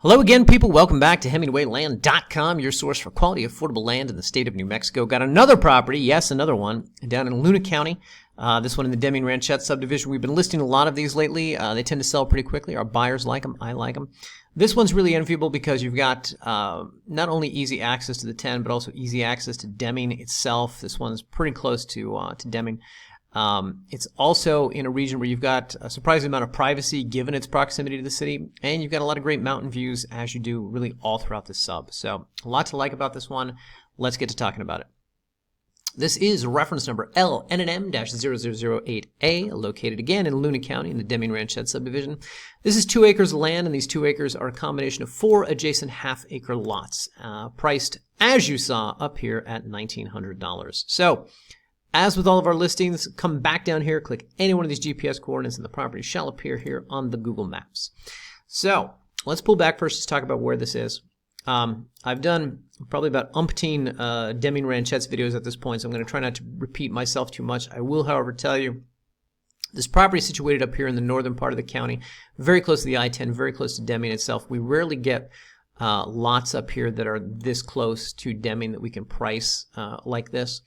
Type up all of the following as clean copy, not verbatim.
Hello again, people. Welcome back to HemingwayLand.com, your source for quality, affordable land in the state of New Mexico. Got another property, yes, another one, down in Luna County. This one in the Deming Ranchettes subdivision. We've been listing a lot of these lately. They tend to sell pretty quickly. Our buyers like them. I like them. This one's really enviable because you've got not only easy access to the 10, but also easy access to Deming itself. This one's pretty close to Deming. It's also in a region where you've got a surprising amount of privacy given its proximity to the city, and you've got a lot of great mountain views as you do really all throughout the sub. So a lot to like about this one. Let's get to talking about it. This is reference number LNM-0008A, located again in Luna County in the Deming Ranchettes subdivision. This is 2 acres of land, and these 2 acres are a combination of 4 adjacent half-acre lots, priced, as you saw up here, at $1,900. So, as with all of our listings, come back down here, click any one of these GPS coordinates, and the property shall appear here on the Google Maps. So, let's pull back first to talk about where this is. I've done probably about umpteen Deming Ranchettes videos at this point, so I'm going to try not to repeat myself too much. I will, however, tell you this property is situated up here in the northern part of the county, very close to the I-10, very close to Deming itself. We rarely get lots up here that are this close to Deming that we can price like this.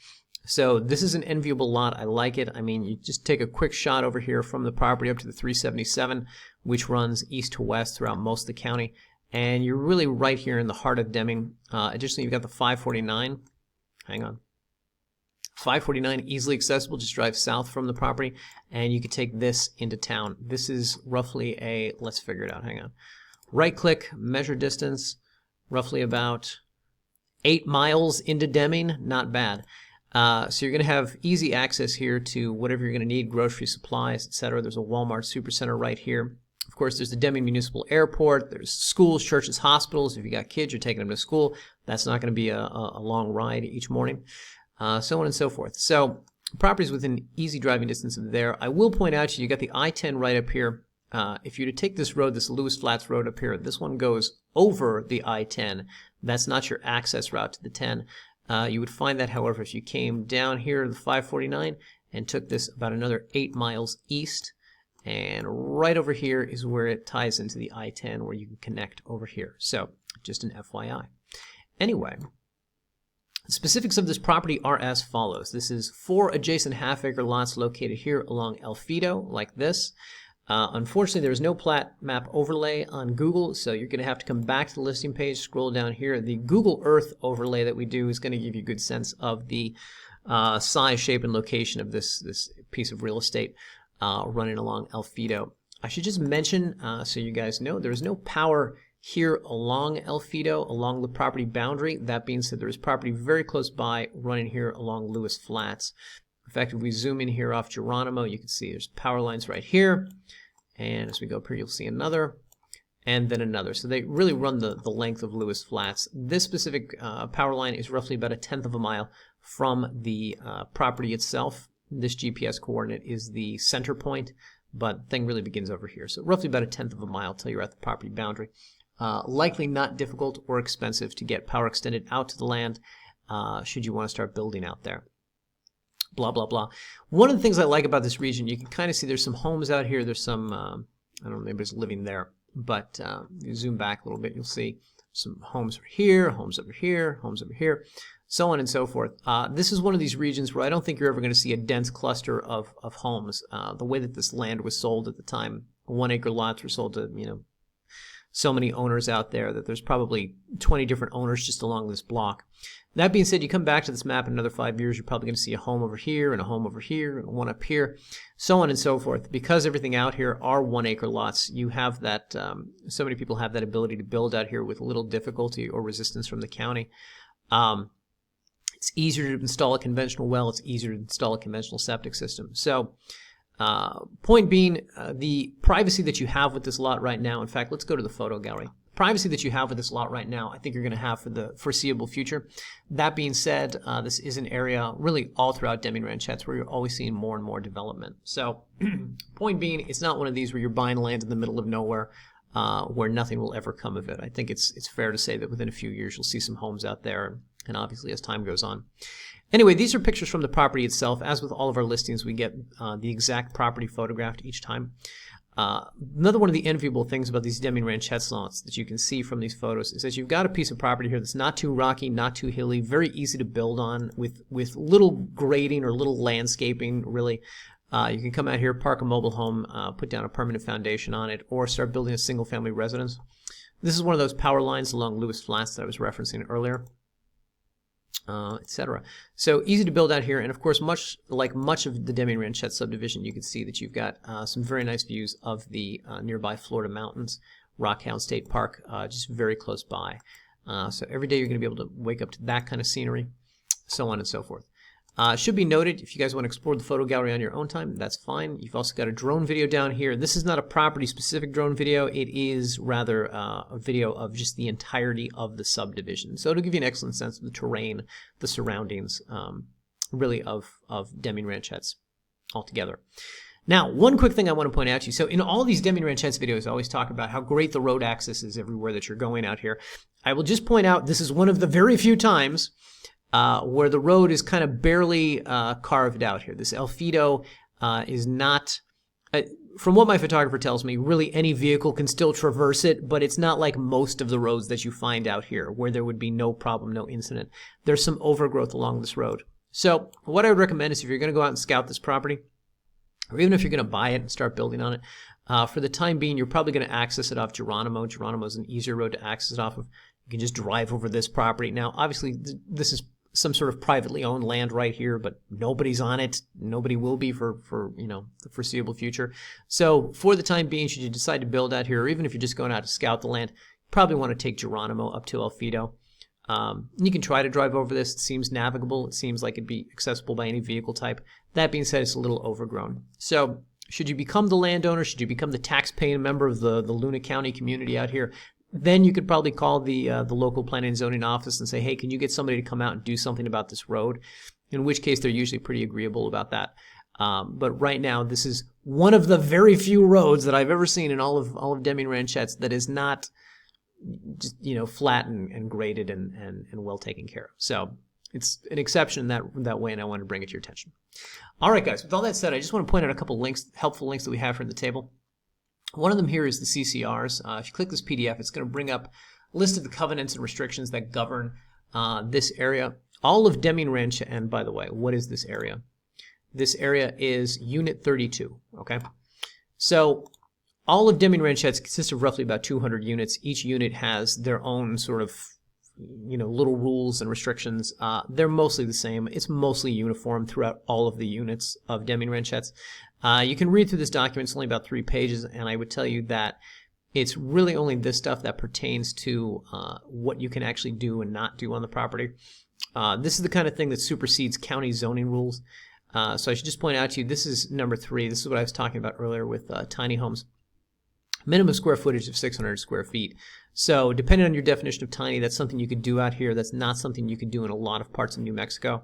So this is an enviable lot. I like it. I mean, you just take a quick shot over here from the property up to the 377, which runs east to west throughout most of the county, and you're really right here in the heart of Deming. Additionally, you've got the 549. Hang on. 549, easily accessible. Just drive south from the property, and you could take this into town. This is roughly a, let's figure it out. Hang on. Right-click, measure distance, roughly about 8 miles into Deming. Not bad. So you're going to have easy access here to whatever you're going to need, grocery supplies, etc. There's a Walmart Supercenter right here. Of course, there's the Deming Municipal Airport. There's schools, churches, hospitals. If you got kids, you're taking them to school. That's not going to be a long ride each morning, so on and so forth. So properties within easy driving distance of there. I will point out to you, you got the I-10 right up here. If you were to take this road, this Lewis Flats Road up here, this one goes over the I-10. That's not your access route to the 10. You would find that, however, if you came down here to the 549 and took this about another 8 miles east, and right over here is where it ties into the I-10 where you can connect over here. So, just an FYI. Anyway, the specifics of this property are as follows. This is 4 adjacent half-acre lots located here along El Fido, like this. Unfortunately, there's no plat map overlay on Google, so you're going to have to come back to the listing page, scroll down here. The Google Earth overlay that we do is going to give you a good sense of the size, shape, and location of this piece of real estate running along El Fido. I should just mention, so you guys know, there's no power here along El Fido, along the property boundary. That being said, there is property very close by running here along Lewis Flats. In fact, if we zoom in here off Geronimo, you can see there's power lines right here. And as we go up here, you'll see another, and then another. So they really run the length of Lewis Flats. This specific power line is roughly about 1/10 of a mile from the property itself. This GPS coordinate is the center point, but the thing really begins over here. So roughly about 1/10 of a mile till you're at the property boundary. Likely not difficult or expensive to get power extended out to the land should you want to start building out there. Blah, blah, blah. One of the things I like about this region, you can kind of see there's some homes out here. There's some, I don't know, anybody's living there. But you zoom back a little bit, you'll see some homes over here, homes over here, homes over here, so on and so forth. This is one of these regions where I don't think you're ever going to see a dense cluster of homes. The way that this land was sold at the time, 1 acre lots were sold to, you know, so many owners out there that there's probably 20 different owners just along this block. That being said, you come back to this map in another 5 years, you're probably going to see a home over here and a home over here and one up here, so on and so forth. Because everything out here are 1 acre lots, you have that, so many people have that ability to build out here with little difficulty or resistance from the county. It's easier to install a conventional well, it's easier to install a conventional septic system. So, point being, the privacy that you have with this lot right now, in fact, let's go to the photo gallery. Privacy that you have with this lot right now, I think you're going to have for the foreseeable future. That being said, this is an area really all throughout Deming Ranchettes where you're always seeing more and more development. So, point being, it's not one of these where you're buying land in the middle of nowhere where nothing will ever come of it. I think it's fair to say that within a few years you'll see some homes out there, and obviously as time goes on. Anyway, these are pictures from the property itself. As with all of our listings, we get the exact property photographed each time. Another one of the enviable things about these Deming Ranchettes lots that you can see from these photos is that you've got a piece of property here that's not too rocky, not too hilly, very easy to build on with little grading or little landscaping, really. You can come out here, park a mobile home, put down a permanent foundation on it, or start building a single-family residence. This is one of those power lines along Lewis Flats that I was referencing earlier, etc. So easy to build out here, and of course, much of the Deming Ranchettes subdivision, you can see that you've got some very nice views of the nearby Florida mountains, Rockhound State Park, just very close by. So every day you're going to be able to wake up to that kind of scenery, so on and so forth. Should be noted, if you guys want to explore the photo gallery on your own time, that's fine. You've also got a drone video down here. This is not a property-specific drone video. It is rather a video of just the entirety of the subdivision. So it'll give you an excellent sense of the terrain, the surroundings, really of Deming Ranchettes altogether. Now, one quick thing I want to point out to you. So in all these Deming Ranchettes videos, I always talk about how great the road access is everywhere that you're going out here. I will just point out this is one of the very few times where the road is kind of barely carved out here. This Alfido is not, from what my photographer tells me, really any vehicle can still traverse it, but it's not like most of the roads that you find out here where there would be no problem, no incident. There's some overgrowth along this road. So what I would recommend is if you're going to go out and scout this property, or even if you're going to buy it and start building on it, for the time being, you're probably going to access it off Geronimo. Geronimo is an easier road to access it off of. You can just drive over this property. Now, obviously, this is some sort of privately owned land right here, but nobody's on it. Nobody will be for the foreseeable future. So for the time being, should you decide to build out here, or even if you're just going out to scout the land, you probably want to take Geronimo up to Alfido. You can try to drive over this. It seems navigable. It seems like it'd be accessible by any vehicle type. That being said, it's a little overgrown. So should you become the landowner, should you become the tax-paying member of the Luna County community out here, then you could probably call the local planning and zoning office and say, hey, can you get somebody to come out and do something about this road? In which case, they're usually pretty agreeable about that. But right now, this is one of the very few roads that I've ever seen in all of Deming Ranchettes that is not just, flat and graded and well taken care of. So it's an exception that way, and I wanted to bring it to your attention. All right, guys, with all that said, I just want to point out a couple links, helpful links that we have here in the table. One of them here is the CCRs. If you click this PDF, it's going to bring up a list of the covenants and restrictions that govern this area. All of Deming Ranch, and by the way, what is this area? This area is Unit 32, okay? So all of Deming Ranchettes consists of roughly about 200 units. Each unit has their own sort of, little rules and restrictions. They're mostly the same. It's mostly uniform throughout all of the units of Deming Ranchettes. You can read through this document. It's only about 3 pages, and I would tell you that it's really only this stuff that pertains to what you can actually do and not do on the property. This is the kind of thing that supersedes county zoning rules. So I should just point out to you, this is number 3. This is what I was talking about earlier with tiny homes. Minimum square footage of 600 square feet. So depending on your definition of tiny, that's something you could do out here. That's not something you could do in a lot of parts of New Mexico.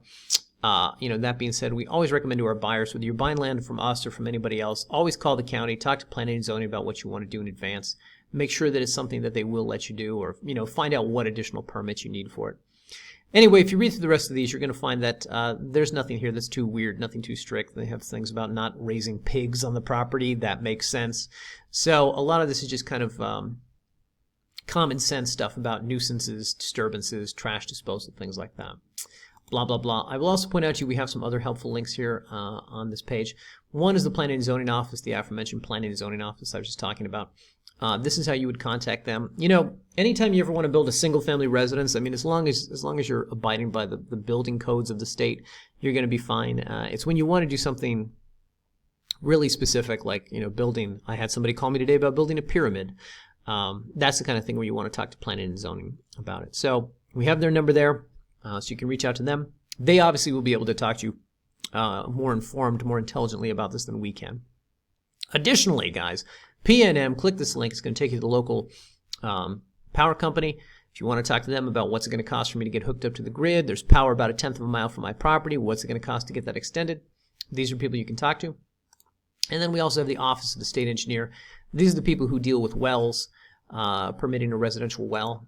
That being said, we always recommend to our buyers, whether you're buying land from us or from anybody else, always call the county, talk to planning and zoning about what you want to do in advance. Make sure that it's something that they will let you do, or, find out what additional permits you need for it. Anyway, if you read through the rest of these, you're going to find that there's nothing here that's too weird, nothing too strict. They have things about not raising pigs on the property. That makes sense. So a lot of this is just kind of common sense stuff about nuisances, disturbances, trash disposal, things like that. Blah, blah, blah. I will also point out to you we have some other helpful links here on this page. One is the Planning and Zoning Office, the aforementioned Planning and Zoning Office I was just talking about. This is how you would contact them. Anytime you ever want to build a single-family residence, as long as you're abiding by the building codes of the state, you're going to be fine. It's when you want to do something really specific, like building. I had somebody call me today about building a pyramid. That's the kind of thing where you want to talk to Planning and Zoning about it. So we have their number there, so you can reach out to them. They obviously will be able to talk to you more informed, more intelligently about this than we can. Additionally, guys, PNM, click this link. It's going to take you to the local power company. If you want to talk to them about what's it going to cost for me to get hooked up to the grid, there's power about 1/10 of a mile from my property. What's it going to cost to get that extended? These are people you can talk to. And then we also have the Office of the State Engineer. These are the people who deal with wells, permitting a residential well.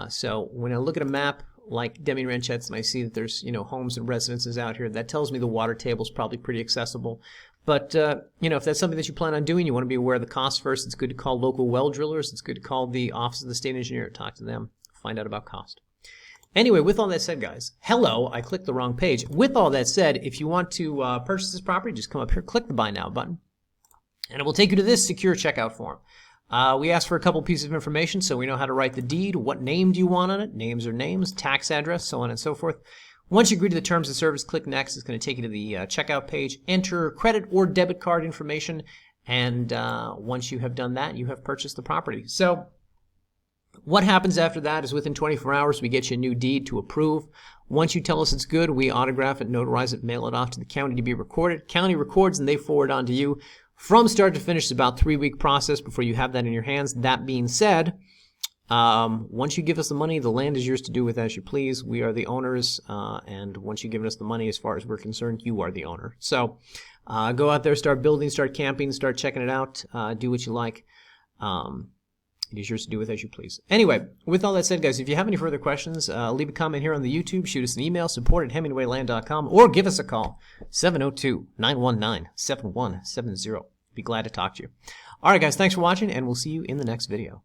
So when I look at a map like Deming Ranchettes and I see that there's homes and residences out here, that tells me the water table is probably pretty accessible. But, if that's something that you plan on doing, you want to be aware of the costs first, it's good to call local well drillers. It's good to call the Office of the State Engineer, talk to them, find out about cost. Anyway, with all that said, guys, hello, I clicked the wrong page. With all that said, if you want to purchase this property, just come up here, click the Buy Now button, and it will take you to this secure checkout form. We ask for a couple pieces of information so we know how to write the deed. What name do you want on it? Names are names, tax address, so on and so forth. Once you agree to the terms of service, click Next. It's going to take you to the checkout page. Enter credit or debit card information, and once you have done that, you have purchased the property. So what happens after that is within 24 hours, we get you a new deed to approve. Once you tell us it's good, we autograph it, notarize it, mail it off to the county to be recorded. County records, and they forward on to you. From start to finish, it's about a 3-week process before you have that in your hands. That being said, once you give us the money, the land is yours to do with as you please. We are the owners, and once you give us the money, as far as we're concerned, you are the owner. So go out there, start building, start camping, start checking it out, do what you like. It is yours to do with as you please. Anyway, with all that said, guys, if you have any further questions, leave a comment here on the YouTube, shoot us an email, support@hemingwayland.com, or give us a call, 702-919-7170. Be glad to talk to you. All right, guys, thanks for watching, and we'll see you in the next video.